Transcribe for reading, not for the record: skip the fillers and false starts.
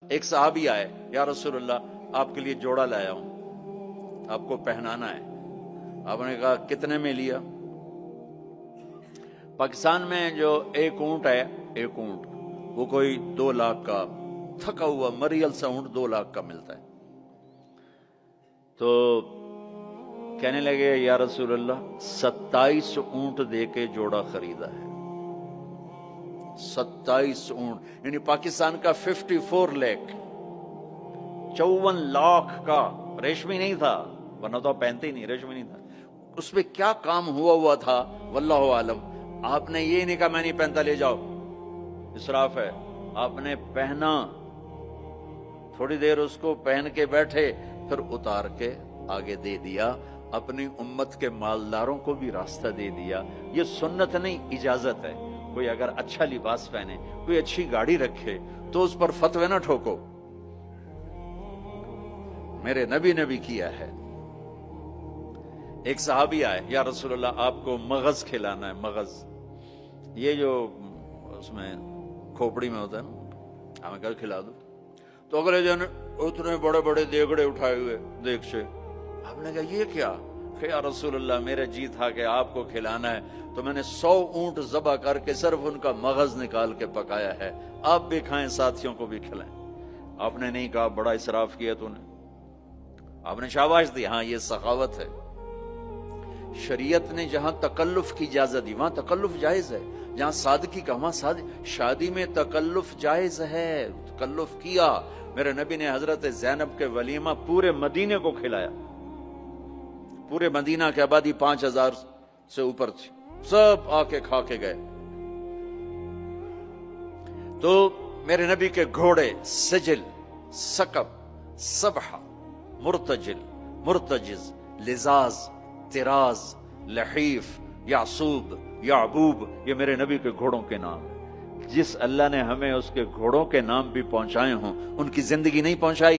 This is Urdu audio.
ایک صحابی آئے، یا رسول اللہ آپ کے لیے جوڑا لایا ہوں، آپ کو پہنانا ہے۔ آپ نے کہا کتنے میں لیا؟ پاکستان میں جو ایک اونٹ ہے، ایک اونٹ وہ کوئی 2 لاکھ کا تھکا ہوا مریل سا اونٹ 2 لاکھ کا ملتا ہے۔ تو کہنے لگے یا رسول اللہ 27 اونٹ دے کے جوڑا خریدا ہے۔ 27 اونٹ یعنی پاکستان کا 54 لاکھ، 54 لاکھ کا ریشمی نہیں تھا، ورنہ تو آپ پہنتے ہی نہیں، ریشمی نہیں تھا۔ اس پہ کیا کام ہوا تھا واللہ عالم۔ آپ نے یہ نہیں کہا میں نہیں پہنتا لے جاؤ، اسراف ہے۔ آپ نے پہنا، تھوڑی دیر اس کو پہن کے بیٹھے، پھر اتار کے آگے دے دیا، اپنی امت کے مالداروں کو بھی راستہ دے دیا۔ یہ سنت نہیں، اجازت ہے۔ کوئی اگر اچھا لباس پہنے، کوئی اچھی گاڑی رکھے تو اس پر فتوے نہ ٹھوکو۔ میرے نبی نے بھی کیا ہے۔ ایک صحابی آئے، یا رسول اللہ آپ کو مغز کھلانا ہے، مغز، یہ جو اس میں کھوپڑی میں ہوتا ہے نا، ہمیں کل کھلا دو۔ تو اگلے دن اتنے بڑے بڑے دیگڑے اٹھائے ہوئے دیگ سے۔ آپ نے کہا یہ کیا؟ کہ یا رسول اللہ میرا جی تھا کہ آپ کو کھلانا ہے، تو میں نے 100 اونٹ ذبح کر کے صرف ان کا مغز نکال کے پکایا ہے، آپ بھی کھائیں، ساتھیوں کو بھی کھلائیں۔ آپ نے نہیں کہا بڑا اسراف کیا تو نے، آپ نے شاباش دی، ہاں یہ سخاوت ہے۔ شریعت نے جہاں تکلف کی اجازت دی وہاں تکلف جائز ہے، جہاں سادگی کا وہاں شادی میں تکلف جائز ہے، تکلف کیا۔ میرے نبی نے حضرت زینب کے ولیمہ پورے مدینے کو کھلایا۔ پورے مدینہ کی آبادی 5000 سے اوپر تھی، سب آ کے کھا کے گئے۔ تو میرے نبی کے گھوڑے سجل، سکب، سبحہ، مرتجل، مرتجز، لزاز، تراز، لحیف، یعصوب، یعبوب، یہ میرے نبی کے گھوڑوں کے نام ہیں۔ جس اللہ نے ہمیں اس کے گھوڑوں کے نام بھی پہنچائے ہوں، ان کی زندگی نہیں پہنچائی۔